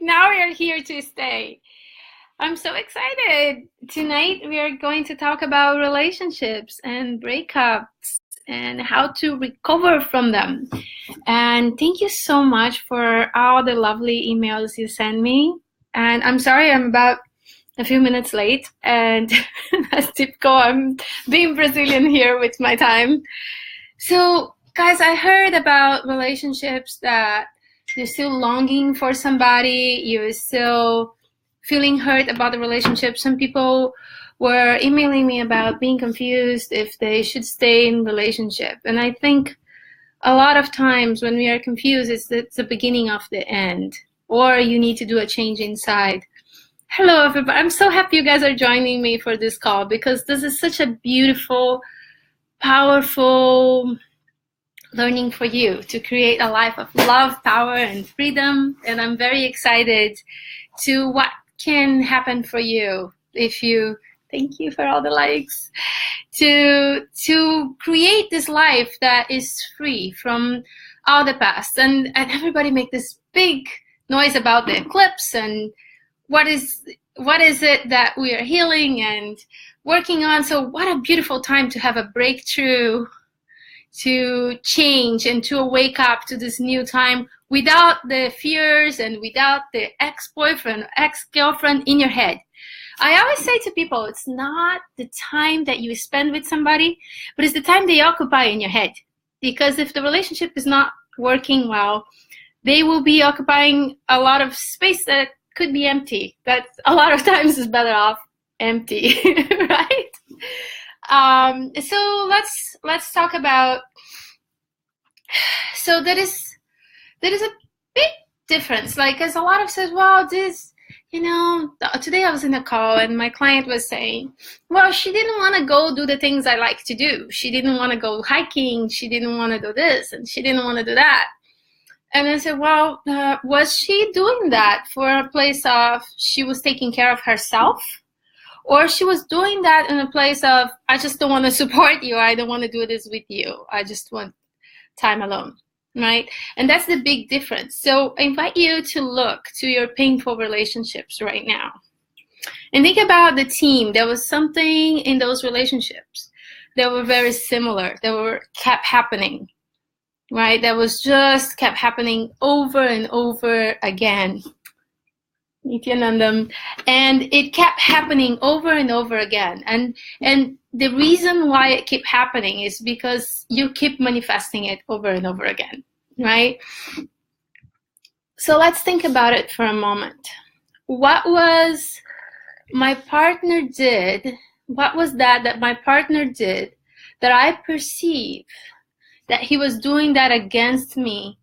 Now we are here to stay. I'm so excited. Tonight we are going to talk about relationships and breakups and how to recover from them. And thank you so much for all the lovely emails you send me. And I'm sorry I'm about a few minutes late. And as typical, I'm being Brazilian here with my time. So, guys, I heard about relationships that you're still longing for somebody, you're still feeling hurt about the relationship. Some people were emailing me about being confused if they should stay in relationship. And I think a lot of times when we are confused, it's the beginning of the end, or you need to do a change inside. Hello, everybody. I'm so happy you guys are joining me for this call because this is such a beautiful, powerful learning for you to create a life of love, power, and freedom. And I'm very excited to what can happen for you if you, thank you for all the likes, to create this life that is free from all the past. And everybody make this big noise about the eclipse and what is it that we are healing and working on. So what a beautiful time to have a breakthrough, to change and to wake up to this new time without the fears and without the ex-boyfriend, ex-girlfriend in your head. I always say to people, it's not the time that you spend with somebody, but it's the time they occupy in your head. Because if the relationship is not working well, they will be occupying a lot of space that could be empty. That a lot of times is better off empty, right? So let's talk about. So there is a big difference. Like, as a lot of says, well, this, today I was in a call and my client was saying, well, she didn't want to go do the things I like to do. She didn't want to go hiking. She didn't want to do this and she didn't want to do that. And I said, well, was she doing that for a place of she was taking care of herself? Or she was doing that in a place of, I just don't want to support you. I don't want to do this with you. I just want time alone, right? And that's the big difference. So I invite you to look to your painful relationships right now. And think about the team. There was something in those relationships that were very similar, that kept happening, right? That was just kept happening over and over again. Nityanandam. And it kept happening over and over again. And the reason why it kept happening is because you keep manifesting it over and over again, right? So let's think about it for a moment. What was my partner did? What was that my partner did that I perceive that he was doing that against me,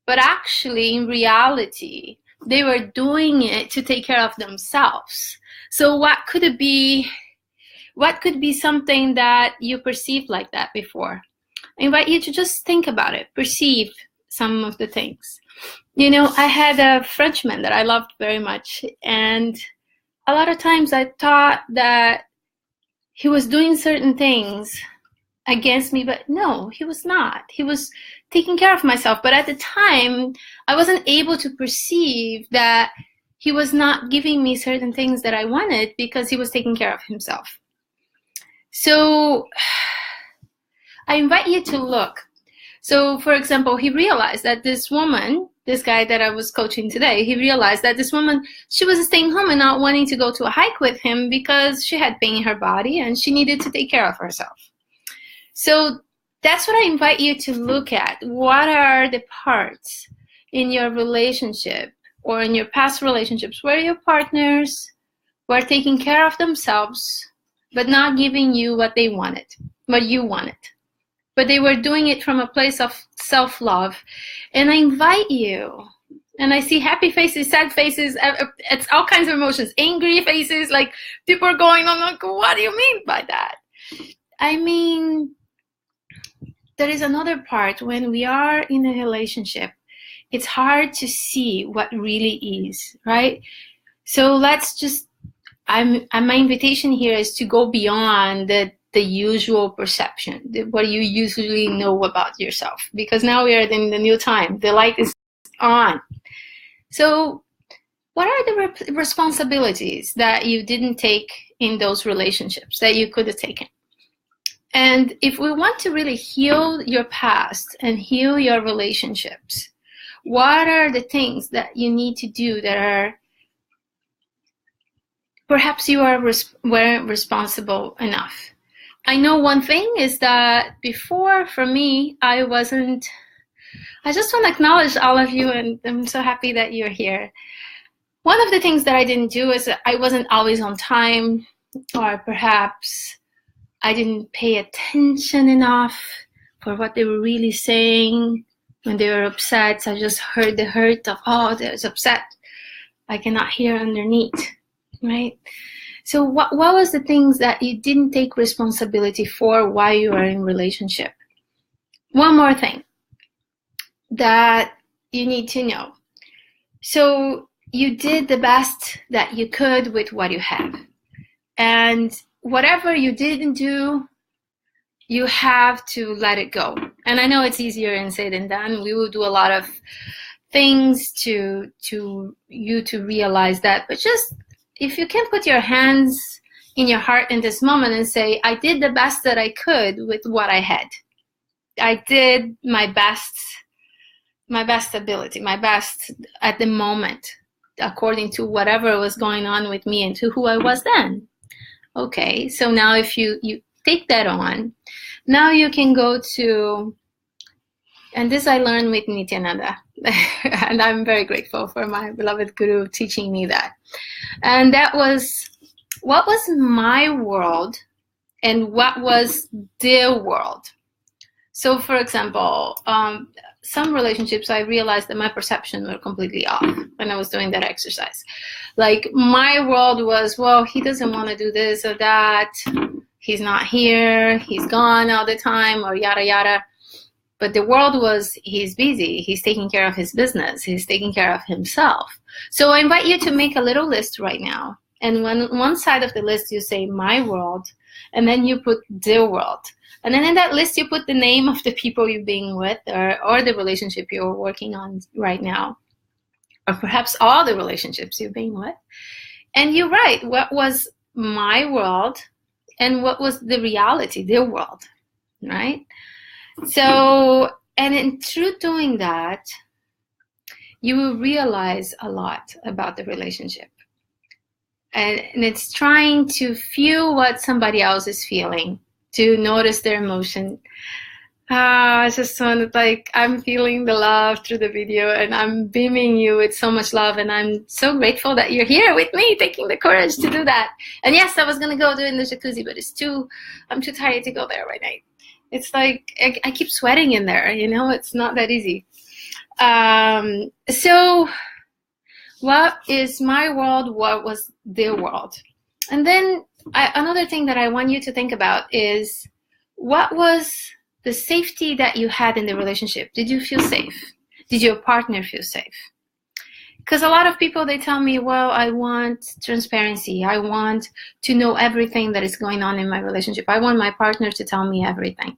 but actually in reality, they were doing it to take care of themselves. So what could it be? What could be something that you perceived like that before? I invite you to just think about it, perceive some of the things. I had a Frenchman that I loved very much, and a lot of times I thought that he was doing certain things against me, but no, he was not. He was taking care of myself. But at the time, I wasn't able to perceive that he was not giving me certain things that I wanted because he was taking care of himself. So I invite you to look. So, for example, he realized that this woman, this guy that I was coaching today, he realized that this woman, she was staying home and not wanting to go to a hike with him because she had pain in her body and she needed to take care of herself. So that's what I invite you to look at. What are the parts in your relationship or in your past relationships where your partners were taking care of themselves but not giving you what they wanted, what you wanted? But they were doing it from a place of self-love. And I invite you, and I see happy faces, sad faces, it's all kinds of emotions, angry faces, like people are going on like, what do you mean by that? I mean, there is another part when we are in a relationship, it's hard to see what really is, right? So let's just, my invitation here is to go beyond the usual perception, what you usually know about yourself, because now we are in the new time. The light is on. So what are the responsibilities that you didn't take in those relationships that you could have taken? And if we want to really heal your past and heal your relationships, what are the things that you need to do that are perhaps you weren't responsible enough? I know one thing is that before, for me, I just want to acknowledge all of you, and I'm so happy that you're here. One of the things that I didn't do is I wasn't always on time, or perhaps I didn't pay attention enough for what they were really saying when they were upset. So I just heard the hurt of, oh, they're upset. I cannot hear underneath, right? So what was the things that you didn't take responsibility for while you were in relationship? One more thing that you need to know. So you did the best that you could with what you have. And whatever you didn't do, you have to let it go. And I know it's easier said than done. We will do a lot of things to you to realize that. But just if you can put your hands in your heart in this moment and say, I did the best that I could with what I had. I did my best ability, my best at the moment, according to whatever was going on with me and to who I was then. Okay, so now if you take that on, now you can go to, and this I learned with Nityananda, and I'm very grateful for my beloved guru teaching me that. And that was, what was my world and what was their world? So for example, some relationships, I realized that my perception were completely off when I was doing that exercise. Like my world was, well, he doesn't want to do this or that. He's not here. He's gone all the time, or yada, yada. But the world was, he's busy. He's taking care of his business. He's taking care of himself. So I invite you to make a little list right now. And when one side of the list, you say my world, and then you put their world. And then in that list, you put the name of the people you're being with, or the relationship you're working on right now, or perhaps all the relationships you're being with. And you write what was my world and what was the reality, their world, right? So, and through doing that, you will realize a lot about the relationship. And it's trying to feel what somebody else is feeling, to notice their emotion. I just wanted, like, I'm feeling the love through the video, and I'm beaming you with so much love, and I'm so grateful that you're here with me, taking the courage to do that. And yes, I was gonna go do it in the jacuzzi, but I'm too tired to go there right now. It's like, I keep sweating in there, you know, it's not that easy. So what is my world? What was their world? And then another thing that I want you to think about is, what was the safety that you had in the relationship? Did you feel safe? Did your partner feel safe? Because a lot of people, they tell me, well, I want transparency. I want to know everything that is going on in my relationship. I want my partner to tell me everything.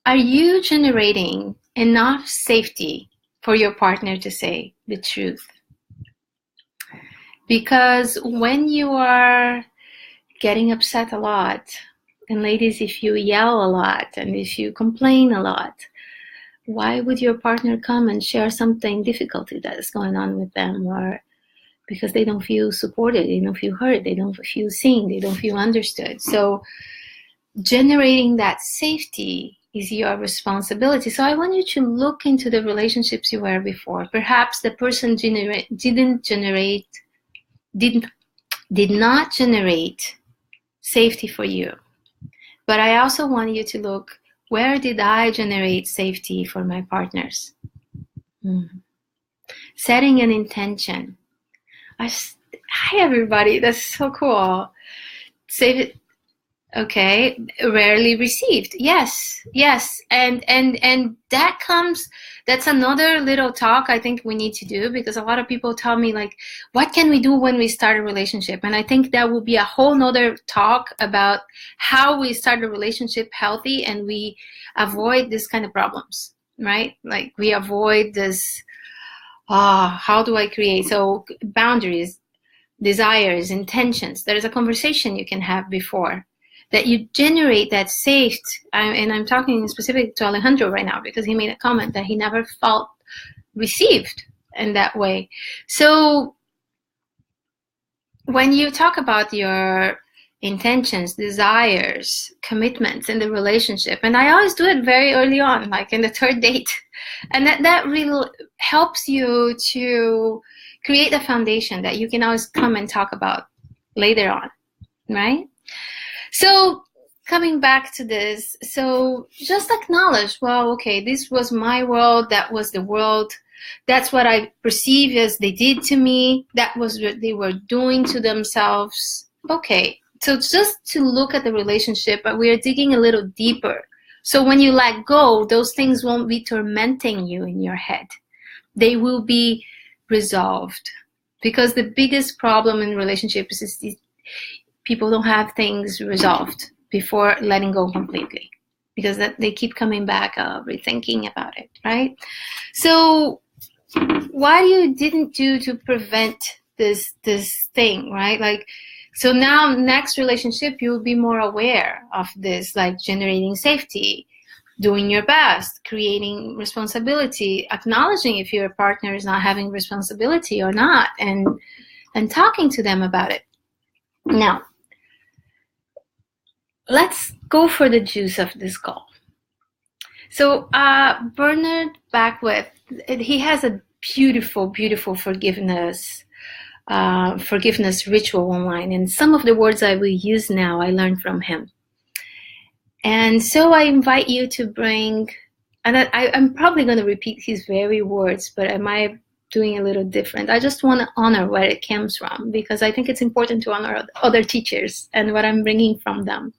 Are you generating enough safety for your partner to say the truth? Because when you are getting upset a lot, and ladies, if you yell a lot and if you complain a lot, why would your partner come and share something difficult that is going on with them? Or because they don't feel supported, they don't feel heard, they don't feel seen, they don't feel understood. So generating that safety is your responsibility. So I want you to look into the relationships you were before. Perhaps the person did not generate safety for you. But I also want you to look, where did I generate safety for my partners? Setting an intention. Hi everybody, that's so cool. Save it. Okay, rarely received. Yes. And that's another little talk I think we need to do, because a lot of people tell me, like, what can we do when we start a relationship? And I think that will be a whole nother talk about how we start a relationship healthy and we avoid this kind of problems, right? Like we avoid this how do I create? So boundaries, desires, intentions. There is a conversation you can have before that you generate that safe. And I'm talking specific to Alejandro right now because he made a comment that he never felt received in that way. So when you talk about your intentions, desires, commitments in the relationship, and I always do it very early on, like in the third date, and that really helps you to create a foundation that you can always come and talk about later on, right? So coming back to this, so just acknowledge, well, okay, this was my world, that was the world, that's what I perceive as they did to me, that was what they were doing to themselves. Okay, so just to look at the relationship, but we are digging a little deeper. So when you let go, those things won't be tormenting you in your head. They will be resolved. Because the biggest problem in relationships is these people don't have things resolved before letting go completely. Because they keep coming back, rethinking about it, right? So what you didn't do to prevent this thing, right? Like, so now next relationship, you'll be more aware of this, like generating safety, doing your best, creating responsibility, acknowledging if your partner is not having responsibility or not, and talking to them about it. Now, let's go for the juice of this call. So Bernard Beckwith, he has a beautiful, beautiful forgiveness ritual online, and some of the words I will use now I learned from him. And so I invite you to bring, and I'm probably going to repeat his very words, but am I doing a little different? I just want to honor where it comes from, because I think it's important to honor other teachers and what I'm bringing from them.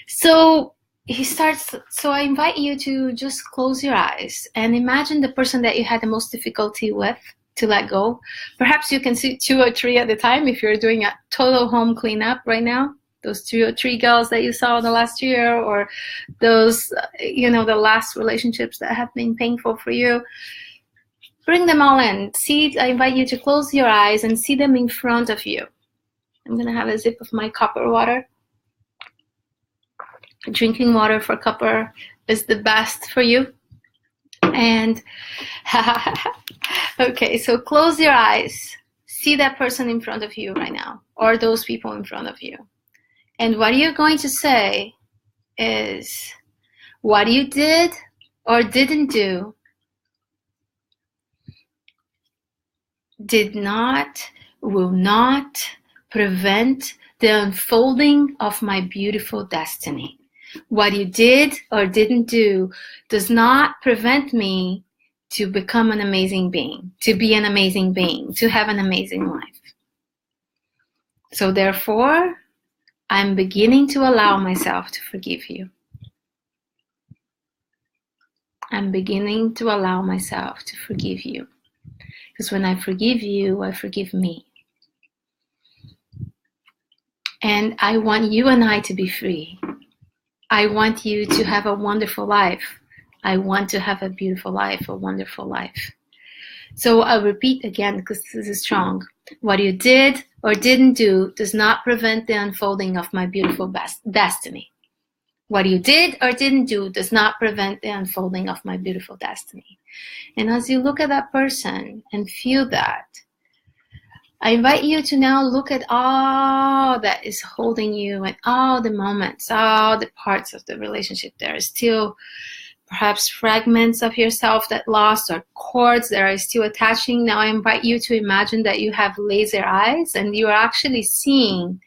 So he starts, so I invite you to just close your eyes and imagine the person that you had the most difficulty with to let go. Perhaps you can see 2 or 3 at a time if you're doing a total home cleanup right now. Those 2 or 3 girls that you saw in the last year, or those, the last relationships that have been painful for you. Bring them all in. I invite you to close your eyes and see them in front of you. I'm going to have a sip of my copper water. Drinking water for copper is the best for you. And okay, so close your eyes. See that person in front of you right now, or those people in front of you. And what you're going to say is what you did or didn't do will not prevent the unfolding of my beautiful destiny. What you did or didn't do does not prevent me to become an amazing being, to be an amazing being, to have an amazing life. So therefore, I'm beginning to allow myself to forgive you. I'm beginning to allow myself to forgive you. Because when I forgive you, I forgive me. And I want you and I to be free. I want you to have a wonderful life. I want to have a beautiful life, a wonderful life. So I'll repeat again because this is strong. What you did or didn't do does not prevent the unfolding of my beautiful destiny. What you did or didn't do does not prevent the unfolding of my beautiful destiny. And as you look at that person and feel that, I invite you to now look at all that is holding you and all the moments, all the parts of the relationship. There are still perhaps fragments of yourself that lost, or cords that are still attaching. Now I invite you to imagine that you have laser eyes and you are actually seeing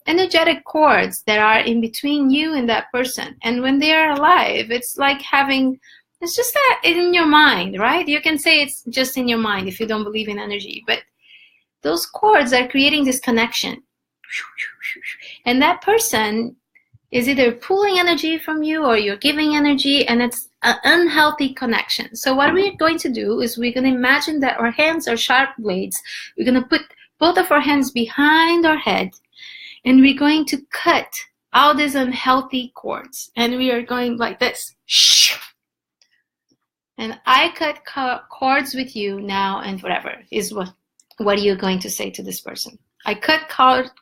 energetic cords that are in between you and that person. And when they are alive, it's like it's just that in your mind, right? You can say it's just in your mind if you don't believe in energy, but those cords are creating this connection. And that person is either pulling energy from you or you're giving energy, and it's an unhealthy connection. So what we're going to do is we're going to imagine that our hands are sharp blades. We're going to put both of our hands behind our head, and we're going to cut all these unhealthy cords. And we are going like this. and I cut cords with you now and forever, is what are you going to say to this person? I cut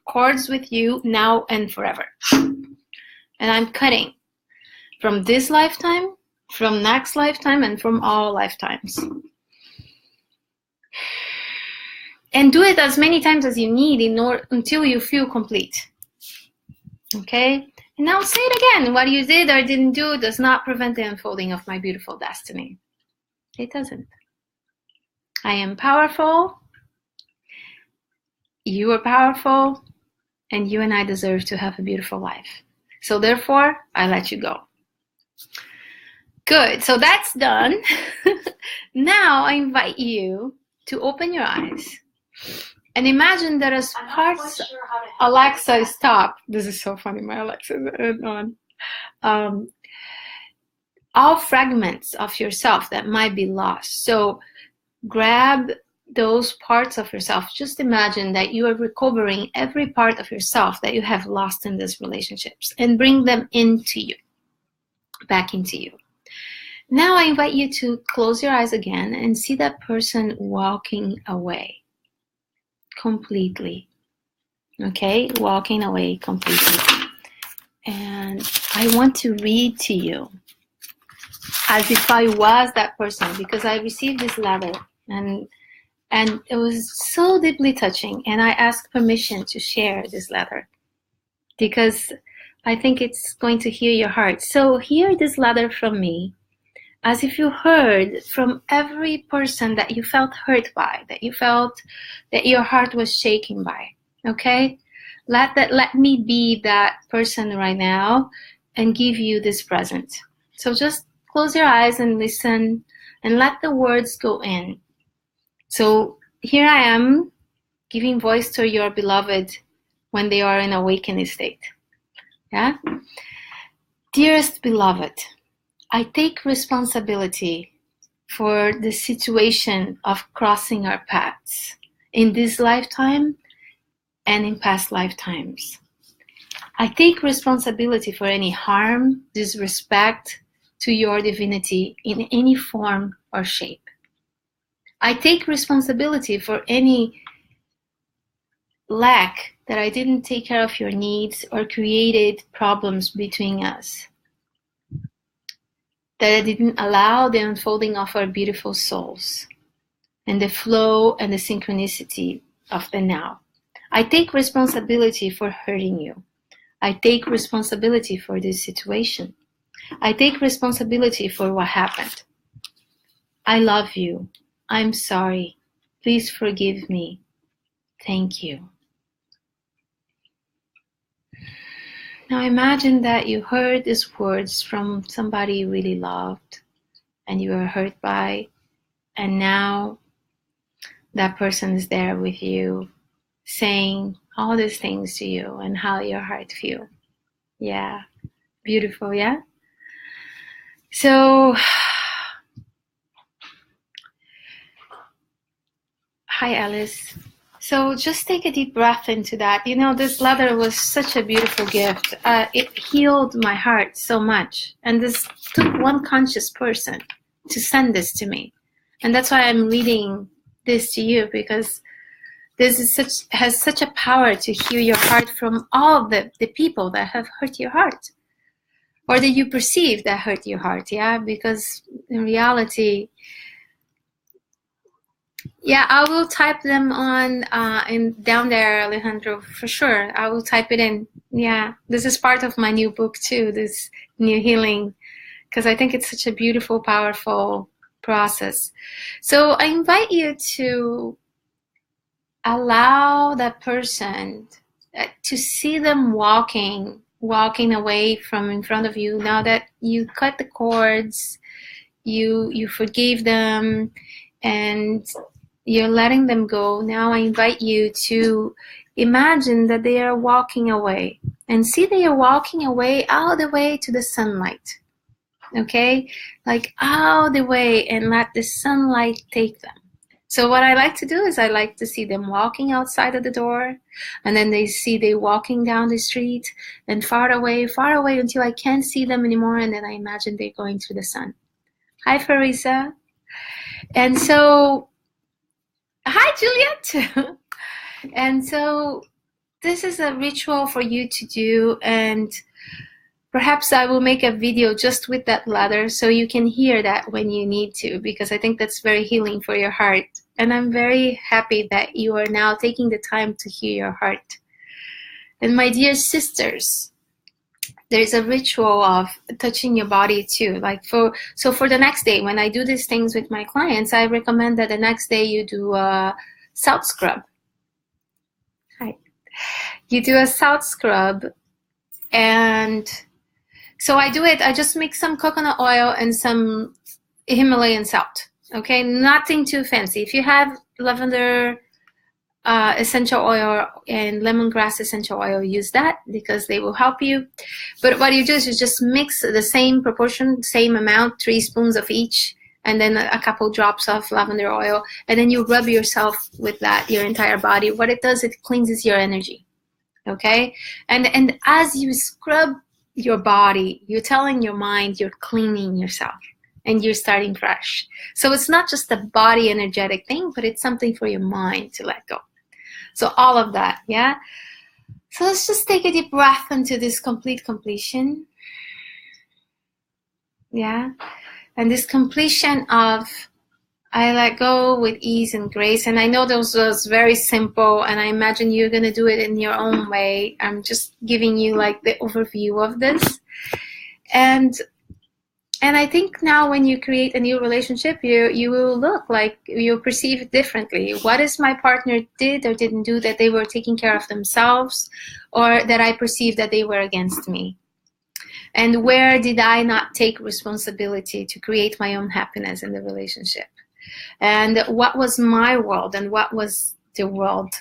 cords with you now and forever. And I'm cutting from this lifetime, from next lifetime, and from all lifetimes. And do it as many times as you need until you feel complete. Okay? And now say it again. What you did or didn't do does not prevent the unfolding of my beautiful destiny. It doesn't. I am powerful. You are powerful. And you and I deserve to have a beautiful life. So therefore, I let you go. Good. So that's done. Now I invite you to open your eyes and imagine there is parts. Alexa, stop. This is so funny. My Alexa is on. All fragments of yourself that might be lost. So grab those parts of yourself. Just imagine that you are recovering every part of yourself that you have lost in these relationships and bring them into you, back into you. Now I invite you to close your eyes again and see that person walking away completely. Okay, walking away completely. And I want to read to you as if I was that person, because I received this letter and it was so deeply touching, and I asked permission to share this letter because I think it's going to heal your heart. So hear this letter from me as if you heard from every person that you felt hurt by, that you felt that your heart was shaken by. Okay? Let me be that person right now and give you this present. So just close your eyes and listen and let the words go in. So here I am giving voice to your beloved when they are in awakening state. Yeah? Dearest beloved, I take responsibility for the situation of crossing our paths in this lifetime and in past lifetimes. I take responsibility for any harm, disrespect to your divinity in any form or shape. I take responsibility for any lack that I didn't take care of your needs or created problems between us, that I didn't allow the unfolding of our beautiful souls and the flow and the synchronicity of the now. I take responsibility for hurting you. I take responsibility for this situation. I take responsibility for what happened. I love you. I'm sorry. Please forgive me. Thank you. Now imagine that you heard these words from somebody you really loved and you were hurt by, and now that person is there with you saying all these things to you and how your heart feels. Yeah, beautiful, yeah? So, hi Alice. So just take a deep breath into that. You know, this letter was such a beautiful gift. It healed my heart so much. And this took one conscious person to send this to me. And that's why I'm reading this to you, because this is has such a power to heal your heart from all the people that have hurt your heart, or that you perceive that hurt your heart, yeah? Because in reality, yeah, I will type them on down there, Alejandro, for sure. I will type it in. Yeah, this is part of my new book too, this new healing, because I think it's such a beautiful, powerful process. So I invite you to allow that person to see them walking away from in front of you. Now that you cut the cords, you forgave them, and you're letting them go. Now I invite you to imagine that they are walking away, and see they are walking away all the way to the sunlight. Okay? Like all the way, and let the sunlight take them. So what I like to do is I like to see them walking outside of the door, and then they walking down the street, and far away until I can't see them anymore, and then I imagine they're going through the sun. Hi, Farisa. And so, hi, Juliet. And so this is a ritual for you to do, and perhaps I will make a video just with that ladder so you can hear that when you need to, because I think that's very healing for your heart. And I'm very happy that you are now taking the time to hear your heart. And my dear sisters, there's a ritual of touching your body too. Like for the next day, when I do these things with my clients, I recommend that the next day you do a salt scrub. Hi. You do a salt scrub, and so I do it. I just mix some coconut oil and some Himalayan salt. Okay, nothing too fancy. If you have lavender essential oil and lemongrass essential oil, use that because they will help you. But what you do is you just mix the same proportion, same amount, 3 spoons of each, and then a couple drops of lavender oil, and then you rub yourself with that, your entire body. What it does, it cleanses your energy. Okay, and as you scrub your body, you're telling your mind you're cleaning yourself and you're starting fresh. So it's not just a body energetic thing, but it's something for your mind to let go. So all of that, yeah? So let's just take a deep breath into this complete completion. Yeah? And this completion of I let go with ease and grace. And I know those was very simple, and I imagine you're going to do it in your own way. I'm just giving you like the overview of this. And I think now when you create a new relationship, you will look like you'll perceive it differently. What is my partner did or didn't do that they were taking care of themselves, or that I perceived that they were against me? And where did I not take responsibility to create my own happiness in the relationship? And what was my world and what was the world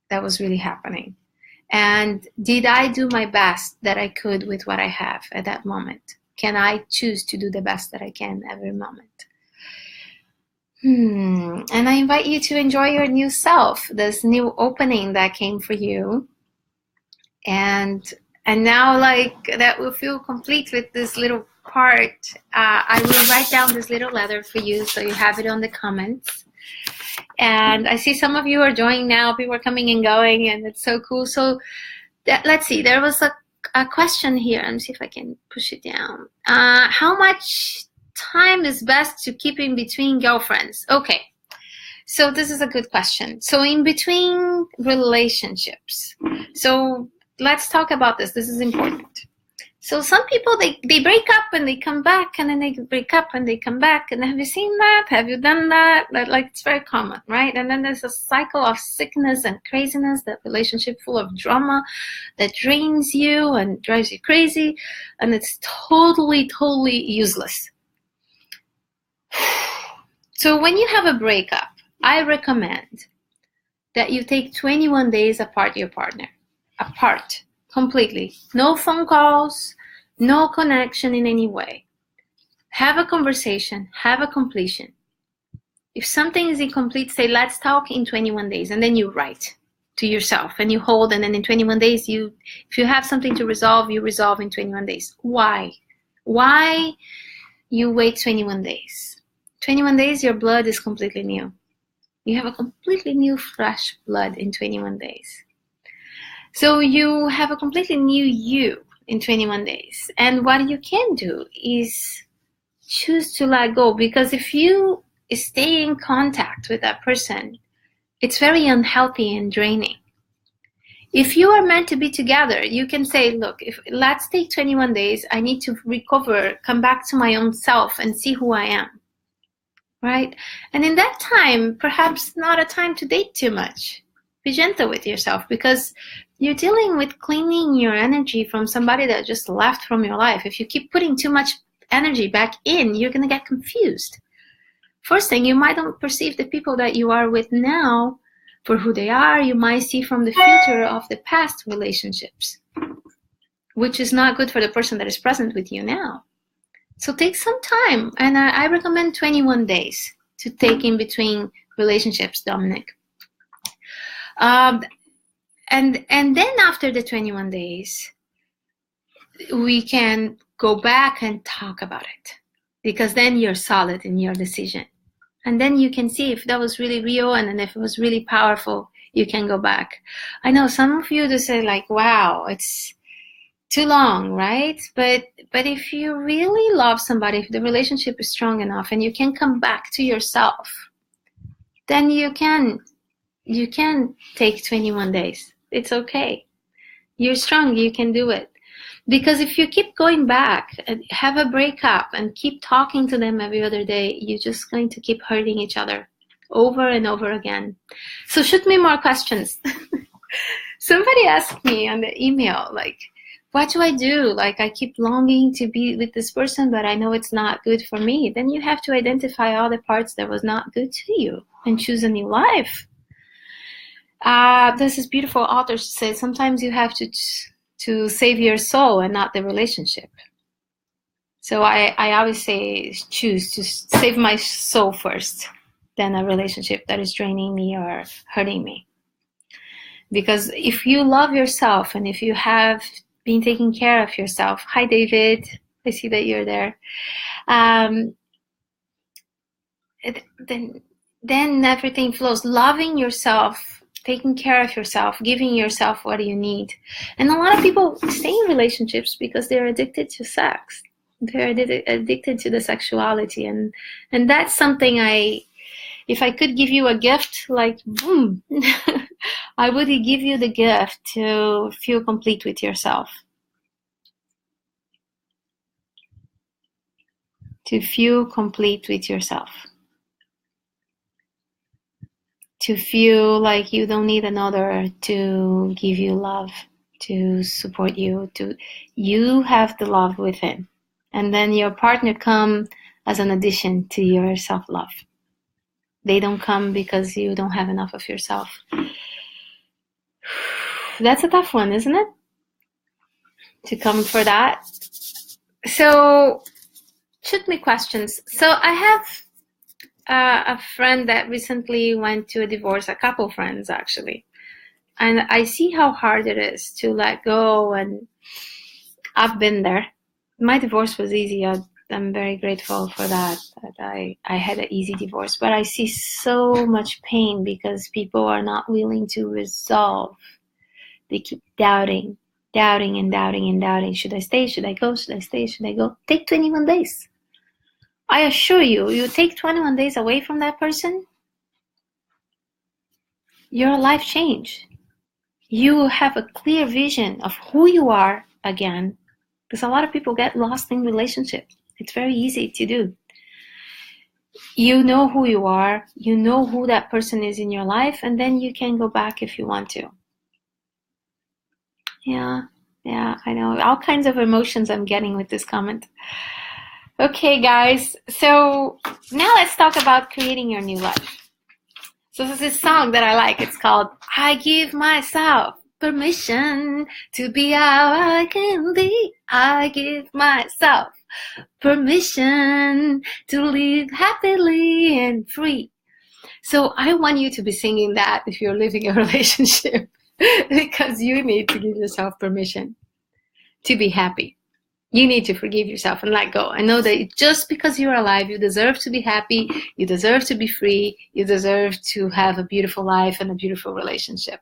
that was really happening? And did I do my best that I could with what I have at that moment? Can I choose to do the best that I can every moment? And I invite you to enjoy your new self, this new opening that came for you. And now, like, that will feel complete with this little part. I will write down this little letter for you so you have it on the comments. And I see some of you are joining now. People are coming and going, and it's so cool. So let's see. There was a question here. Let me see if I can push it down. How much time is best to keep in between girlfriends? Okay. So this is a good question. So in between relationships. So let's talk about this. This is important. So some people, they break up and they come back, and then they break up and they come back. And have you seen that? Have you done that? Like, it's very common, right? And then there's a cycle of sickness and craziness, that relationship full of drama that drains you and drives you crazy. And it's totally, totally useless. So when you have a breakup, I recommend that you take 21 days apart your partner. Apart. Completely. No phone calls, no connection in any way. Have a conversation, have a completion. If something is incomplete, say, let's talk in 21 days. And then you write to yourself and you hold. And then in 21 days, if you have something to resolve, you resolve in 21 days. Why? Why you wait 21 days? 21 days, your blood is completely new. You have a completely new, fresh blood in 21 days. So you have a completely new you in 21 days. And what you can do is choose to let go, because if you stay in contact with that person, it's very unhealthy and draining. If you are meant to be together, you can say, look, let's take 21 days. I need to recover, come back to my own self and see who I am, right? And in that time, perhaps not a time to date too much. Be gentle with yourself, because you're dealing with cleaning your energy from somebody that just left from your life. If you keep putting too much energy back in, you're going to get confused. First thing, you might not perceive the people that you are with now for who they are. You might see from the future of the past relationships, which is not good for the person that is present with you now. So take some time, and I recommend 21 days to take in between relationships, Dominic. And then after the 21 days, we can go back and talk about it. because then you're solid in your decision. And then you can see if that was really real, and then if it was really powerful, you can go back. I know some of you just say like, wow, it's too long, right? But if you really love somebody, if the relationship is strong enough and you can come back to yourself, then you can take 21 days. It's okay. You're strong, you can do it. Because if you keep going back and have a breakup and keep talking to them every other day, you're just going to keep hurting each other over and over again. So shoot me more questions. Somebody asked me on the email, like, what do I do? Like, I keep longing to be with this person, but I know it's not good for me. Then you have to identify all the parts that was not good to you and choose a new life. This is beautiful author says, sometimes you have to save your soul and not the relationship. So I always say choose to save my soul first than a relationship that is draining me or hurting me. Because if you love yourself and if you have been taking care of yourself, hi David, I see that you're there, then everything flows. Loving yourself, taking care of yourself, giving yourself what you need. And a lot of people stay in relationships because they're addicted to sex. They're addicted to the sexuality. And that's something if I could give you a gift, like, boom, I would give you the gift to feel complete with yourself. To feel complete with yourself. To feel like you don't need another to give you love, to support you, you have the love within. And then your partner come as an addition to your self-love. They don't come because you don't have enough of yourself. That's a tough one, isn't it? To come for that. So, shoot me questions. So I have a friend that recently went to a divorce, a couple friends actually. And I see how hard it is to let go, and I've been there. My divorce was easy. I'm very grateful for that I had an easy divorce. But I see so much pain because people are not willing to resolve. They keep doubting. Should I stay? Should I go? Should I stay? Should I go? Take 21 days. I assure you, you take 21 days away from that person, your life change. You will have a clear vision of who you are again, because a lot of people get lost in relationships. It's very easy to do. You know who you are, you know who that person is in your life, and then you can go back if you want to. Yeah, I know. All kinds of emotions I'm getting with this comment. Okay, guys, so now let's talk about creating your new life. So there's this song that I like. It's called I Give Myself Permission to Be How I Can Be. I give myself permission to live happily and free. So I want you to be singing that if you're living a relationship, because you need to give yourself permission to be happy. You need to forgive yourself and let go. And know that just because you're alive, you deserve to be happy, you deserve to be free, you deserve to have a beautiful life and a beautiful relationship.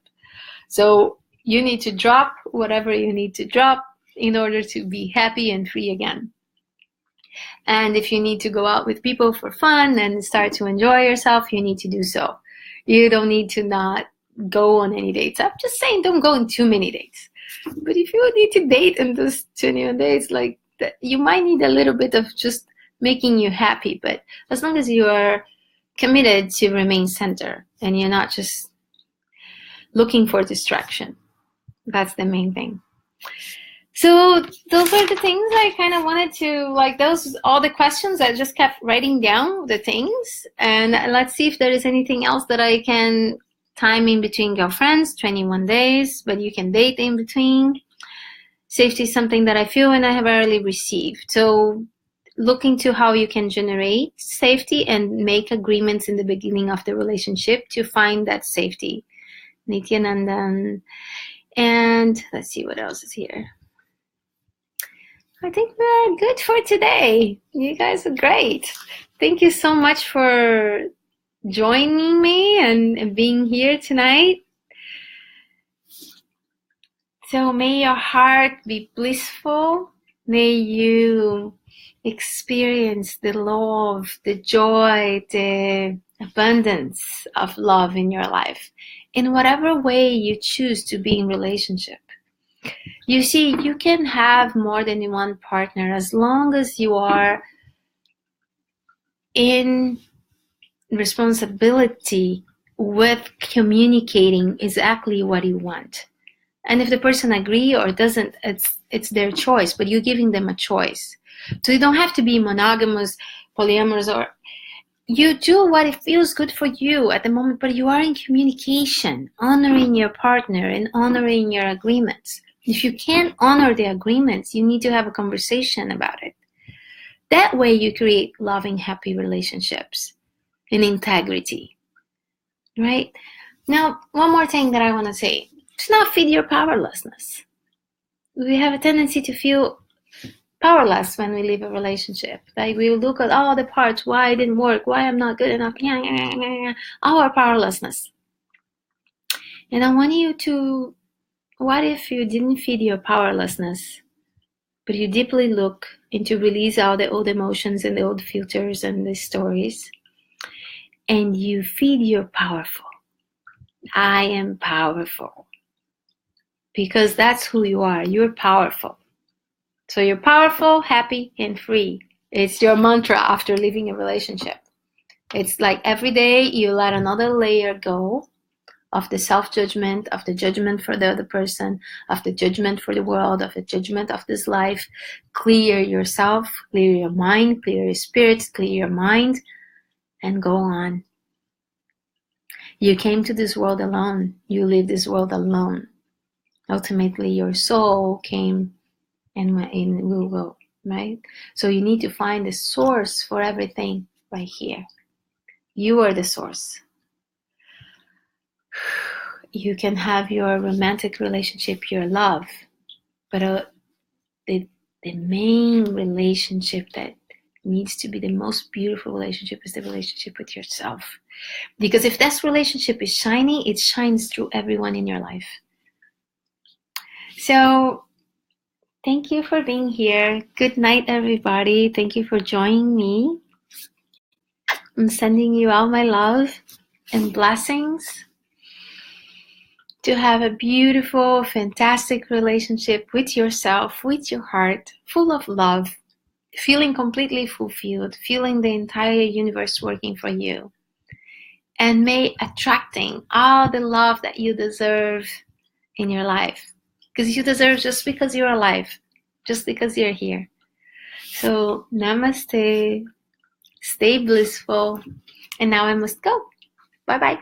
So you need to drop whatever you need to drop in order to be happy and free again. And if you need to go out with people for fun and start to enjoy yourself, you need to do so. You don't need to not go on any dates. I'm just saying, don't go on too many dates. But if you need to date in those 21 days, like that, you might need a little bit of just making you happy. But as long as you are committed to remain center and you're not just looking for distraction, that's the main thing. So those are the things I kind of wanted to, like, those all the questions. I just kept writing down the things, and let's see if there is anything else that I can time in between girlfriends. 21 days, but you can date in between. Safety is something that I feel and I have rarely received. So look into how you can generate safety and make agreements in the beginning of the relationship to find that safety. Nityanandan. And let's see what else is here. I think we're good for today. You guys are great. Thank you so much for joining me and being here tonight. So may your heart be blissful. May you experience the love, the joy, the abundance of love in your life in whatever way you choose to be in relationship. You see, you can have more than one partner as long as you are in responsibility with communicating exactly what you want. And if the person agree or doesn't, it's their choice, but you're giving them a choice. So you don't have to be monogamous, polyamorous, or you do what it feels good for you at the moment, but you are in communication, honoring your partner and honoring your agreements. If you can't honor the agreements, you need to have a conversation about it. That way you create loving, happy relationships and integrity, right? Now, one more thing that I want to say. Do not feed your powerlessness. We have a tendency to feel powerless when we leave a relationship. Like we look at all the parts, why it didn't work, why I'm not good enough, our powerlessness. And I want you to, what if you didn't feed your powerlessness, but you deeply look into release all the old emotions and the old filters and the stories, and you feed your powerful. I am powerful. Because that's who you are. You're powerful. So you're powerful, happy, and free. It's your mantra after leaving a relationship. It's like every day you let another layer go of the self-judgment, of the judgment for the other person, of the judgment for the world, of the judgment of this life. Clear yourself, clear your mind, clear your spirit, clear your mind, and go on. You came to this world alone. You leave this world alone. Ultimately, your soul came and will go, right? So you need to find the source for everything right here. You are the source. You can have your romantic relationship, your love, but the main relationship that needs to be the most beautiful relationship is the relationship with yourself. Because if this relationship is shiny, it shines through everyone in your life. So thank you for being here. Good night, everybody. Thank you for joining me. I'm sending you all my love and blessings to have a beautiful, fantastic relationship with yourself, with your heart, full of love, feeling completely fulfilled, feeling the entire universe working for you. And may attracting all the love that you deserve in your life. Because you deserve just because you're alive, just because you're here. So namaste, stay blissful, and now I must go. Bye-bye.